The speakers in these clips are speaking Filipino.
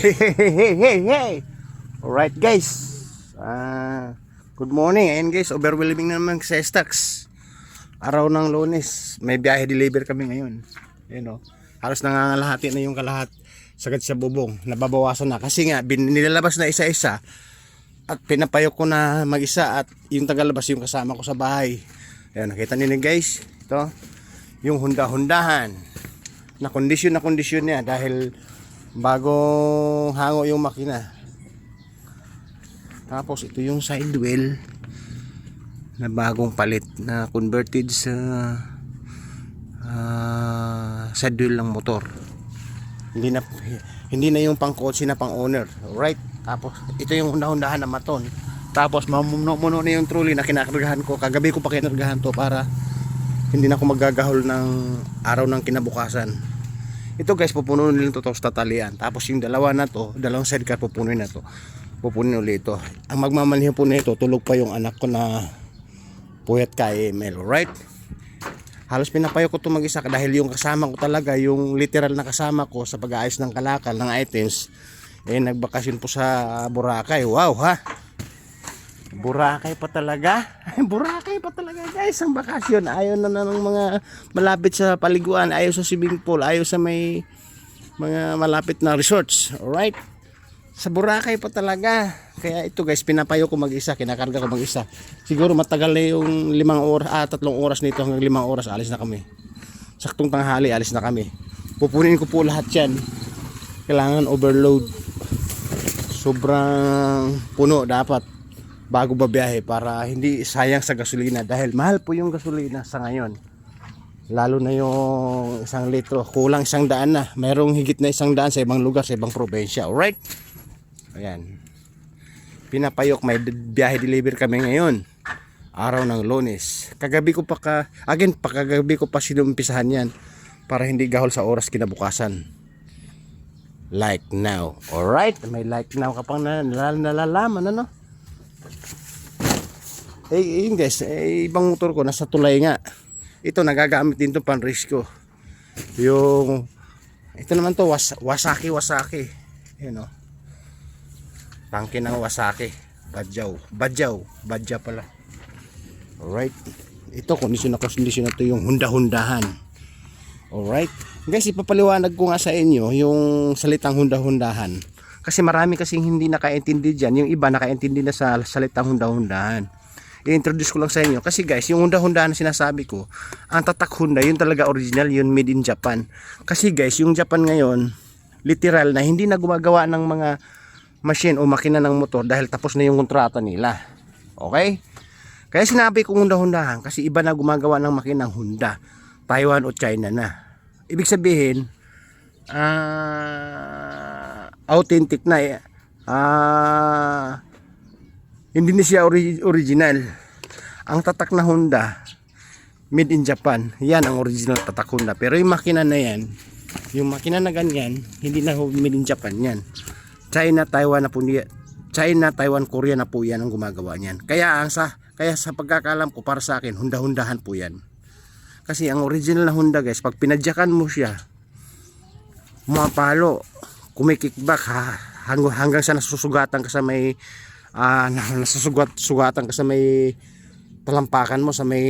Hey, hey, hey, hey, hey, hey. Alright guys. Good morning. Ayan guys, overwhelming na naman sa stocks. Araw ng Lunes. May biyahe deliver kami ngayon. Ayan o. Halos nangangalahati na yung kalahat sagad sa bubong. Nababawasan na. Kasi nga, nilalabas na isa-isa. At pinapayok ko na mag-isa. At yung tagalabas yung kasama ko sa bahay. Ayan, nakita niyo guys. Ito. Yung hunda-hundahan. Na kondisyon niya. Dahil bagong hango yung makina. Tapos ito yung side wheel na bagong palit na converted sa side wheel ng motor. Hindi na yung pang kotse na pang owner. Alright. Tapos ito yung hunda-hundahan na maton. Tapos mamuno na yung trolley na kinakargahan ko. Kagabi ko pa kinargahan to para hindi na ako magagahol ng araw ng kinabukasan. Ito guys, pupunuin nila ito sa tatalian. Tapos yung dalawa na to, dalawang sidecar pupunuin na to. Pupunuin ulit ito. Ang magmamanhin po nito, tulog pa yung anak ko na puyat ka ML, right? Halos pinapayo ko ito mag-isa dahil yung kasama ko talaga, yung literal na kasama ko sa pag-aayos ng kalakal, ng items, nagbakasyon po sa Boracay. Wow ha! Boracay pa talaga. Boracay pa talaga guys ang bakasyon. Ayaw na ng mga malapit sa paliguan, ayaw sa swimming pool, ayaw sa may mga malapit na resorts. Alright? Sa Boracay pa talaga. Kaya ito guys, pinapayo ko mag-isa, kinakarga ko mag-isa. Siguro matagal na yung 3 oras nito hanggang 5 oras alis na kami. Saktong tanghali alis na kami. Pupunin ko po lahat yan. Kailangan overload. Sobrang puno dapat bago babiyahe para hindi sayang sa gasolina dahil mahal po yung gasolina sa ngayon, lalo na yung 1 litro kulang 100 na, mayroong higit na 100 sa ibang lugar, sa ibang probinsya. Alright, ayan, pinapayok, may biyahe deliver kami ngayon, araw ng Lunes. Kagabi ko pa kagabi ko pa sinumpisahan yan para hindi gahol sa oras kinabukasan. Like now. Alright, may like now ka pang nalalaman ano. Yun guys, ibang motor ko nasa tulay nga. Ito nagagamit din to pang risko. Yung ito naman to Wasaki. Ayun oh. Tangke ng Wasaki. Badyaw pala. Alright. Ito kondisyon na to yung hunda-hundahan. Alright. Guys, ipapaliwanag ko nga sa inyo yung salitang hunda-hundahan. Kasi marami kasing hindi nakaintindi dyan. Yung iba nakaintindi na sa salitang hunda-hundahan. I-introduce ko lang sa inyo. Kasi guys, yung hunda-hundahan na sinasabi ko, ang tatak Honda, yun talaga original, yun made in Japan. Kasi guys, yung Japan ngayon, literal na hindi na gumagawa ng mga machine o makina ng motor dahil tapos na yung kontrata nila. Okay? Kaya sinabi kong hunda-hundahan kasi iba na gumagawa ng makina ng Honda. Taiwan o China na. Ibig sabihin, authentic na hindi na siya original. Ang tatak na Honda made in Japan, yan ang original tatak Honda. Pero yung makina na yan, yung makina na ganyan, hindi na made in Japan yan. China, Taiwan na po niya. China, Taiwan, Korea na po yan ang gumagawa niyan. Kaya sa pagkakalam ko, para sa akin, hunda-hundahan po yan. Kasi ang original na Honda guys, pag pinadyakan mo siya, mapalo, kumikickback hanggang sa nasusugatan ka sa may nasusugatan ka sa may talampakan mo, sa may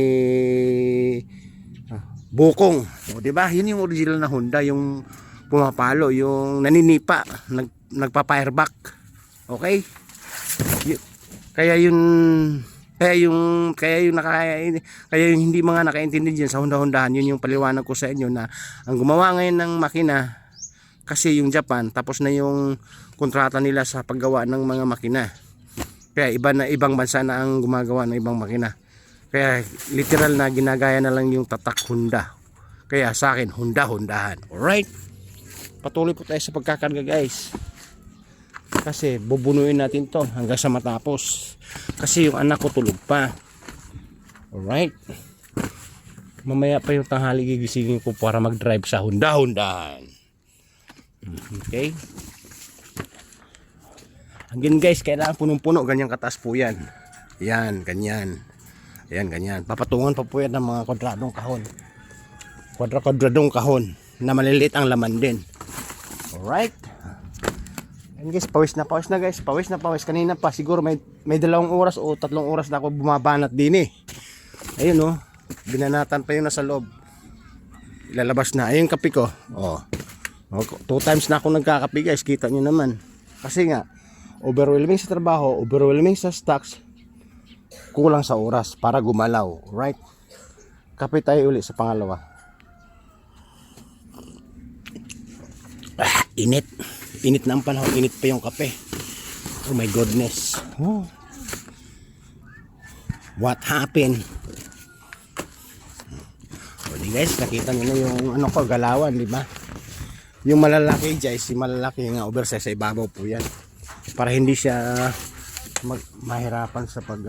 bukong. O di ba? Yun yung original na Honda, yung pumapalo, yung naninipa, nagpa-fireback. Okay? Kaya yung hindi mga nakaintindi diyan sa Honda-Hondahan, yun yung paliwanag ko sa inyo na ang gumawa ngayon ng makina kasi yung Japan, tapos na yung kontrata nila sa paggawa ng mga makina. Kaya ibang bansa na ang gumagawa ng ibang makina. Kaya literal na ginagaya na lang yung tatak Honda. Kaya sa akin, Honda-Hondahan. Alright? Patuloy po tayo sa pagkakarga guys. Kasi bubunuin natin to hanggang sa matapos. Kasi yung anak ko tulog pa. Alright? Mamaya pa yung tanghali gigisingin ko para mag-drive sa Honda-Hondahan. Okay? Hanggang guys, kailangan punong-puno, ganyan kataas po yan. Yan, ganyan. Ayan, ganyan. Papatungan pa po yan ng mga kwadradong kahon. Kwadradong kahon na maliliit ang laman din. Alright? And guys, pawis na guys. Pawis na pawis. Kanina pa siguro may 2 oras o 3 oras na ako bumabanat din eh. Ayun oh. Binanatan pa yun nasa loob. Ilalabas na. Ayun kape ko. Oh. 2 times na ako nagkakape guys. Kita nyo naman. Kasi nga, overwhelming sa trabaho, overwhelming sa stocks, kulang sa oras para gumalaw. Right? Kape tayo uli sa pangalawa. Init. Init na ang panahon, init pa yung kape. Oh my goodness. Oh. What happened? O di guys, nakita nyo na yung ano ko, galawan, di ba? Yung malalaki guys, yung malalaki nga oversize sa ibabaw po yan. Para hindi siya mahirapan sa pag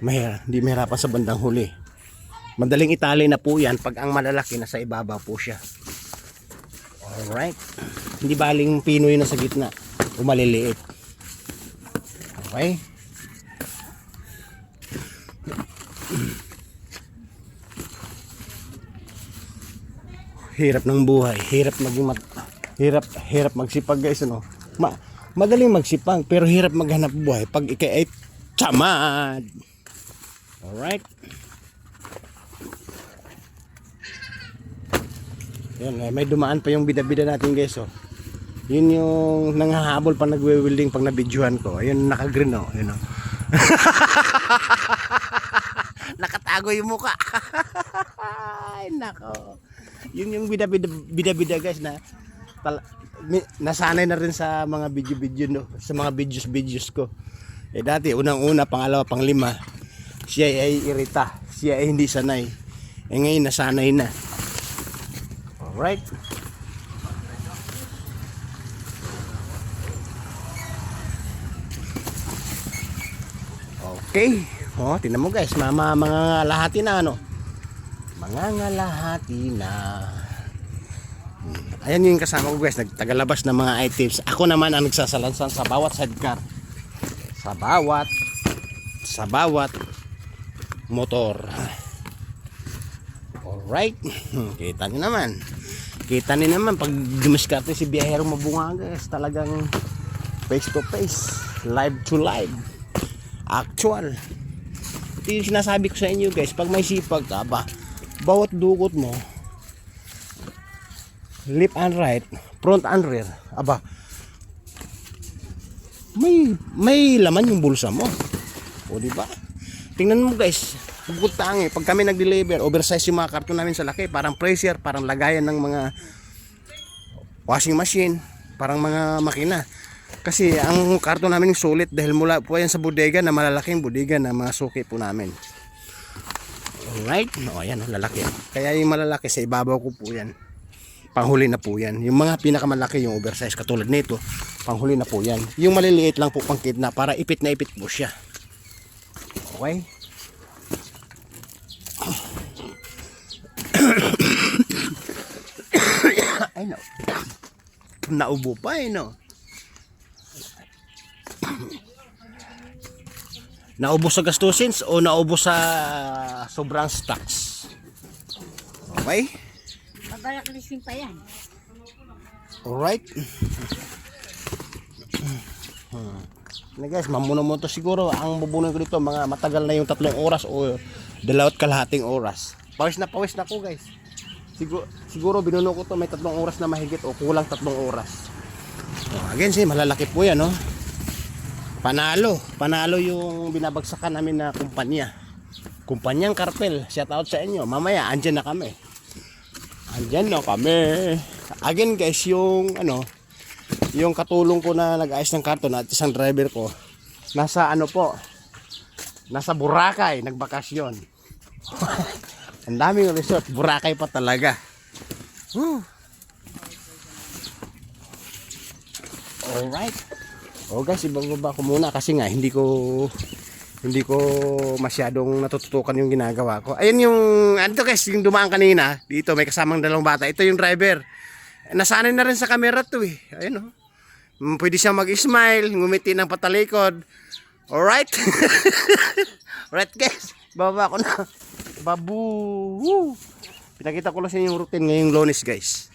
hindi mahirapan sa bandang huli. Madaling itali na po yan pag ang malalaki nasa ibabaw po siya. Alright. Hindi baling Pinoy na sa gitna o maliliit. Okay. Hirap ng buhay. Hirap magsipag guys, ano. Madaling magsipag pero hirap maghanap buhay pag ikay ay tamad. Alright. Yan, may dumaan pa yung bida-bida natin guys, oh. Yun yung nanghahabol pa nagwe-welding pag nabidyohan ko. Ayun, naka-green, oh. Ayun, oh. Nakatago yung muka. Ay, nako. Yun yung bida-bida guys na nasanay na rin sa mga video no, sa mga videos ko. Eh dati unang-una, pangalawa, panglima, siya ay irita, siya ay hindi sanay. Eh ngayon nasanay na. Alright. Okay. Oh, tingnan mo guys, mga ngalahati na ano. Mga ngalahati na. Ayan yung kasama ko guys, nagtagalabas ng mga items. Ako naman ang nagsasalansan sa bawat sidecar. Sa bawat motor. Alright. Kita nyo naman. Kita nyo naman pag dumiskarte si biyahero mabunga guys. Talagang face to face. Live to live. Actual. Ito yung sinasabi ko sa inyo guys. Pag may sipag ka ba, bawat dukot mo, left and right, front and rear, aba, may laman yung bulsa mo. O di ba? Tingnan mo guys, bukod tangi, pag kami nag-deliver, oversize yung mga karton namin sa laki, parang pressure, parang lagayan ng mga washing machine, parang mga makina. Kasi ang karton namin sulit dahil mula po yan sa bodega na malalaking bodega na mga suki po namin. Alright, o ayan, lalaki. Kaya yung malalaki sa ibabaw ko po yan. Panghuli na po yan. Yung mga pinakamalaki, yung oversize katulad nito, panghuli na po yan. Yung maliliit lang po pang kidnap para ipit na ipit po siya. Okay. Ay no. Naubo pa eh no. Naubo sa gastusins o naubo sa sobrang stocks? Okay. Mabalaklisin pa yan. Alright. Na guys, mamuno-muno to siguro. Ang bubunin ko dito, mga matagal na yung 3 oras o 2.5 oras. Pawis na ko guys. Siguro binuno ko to may 3 oras na mahigit o kulang 3 oras. Again, malalaki po yan, no? Panalo yung binabagsakan namin na kumpanya. Kumpanyang Carpel. Shout out sa inyo. Mamaya, andyan na kami. Again guys, yung yung katulong ko na nag-ayos ng karton at isang driver ko, nasa nasa Boracay, nagbakasyon. Ang daming resort, Boracay pa talaga. Alright. O guys, ibababa ko muna kasi nga hindi ko masyadong natututukan yung ginagawa ko. Ayun yung guys, yung dumaan kanina, dito may kasamang 2 bata. Ito yung driver. Nasanay na rin sa camera to eh. Ayun oh. Pwede siya mag-smile, ngumiti ng patalikod. Alright. Alright guys, bababa ko na. Babu. Pinakita ko lang sa inyo yung routine ngayong Lunes guys.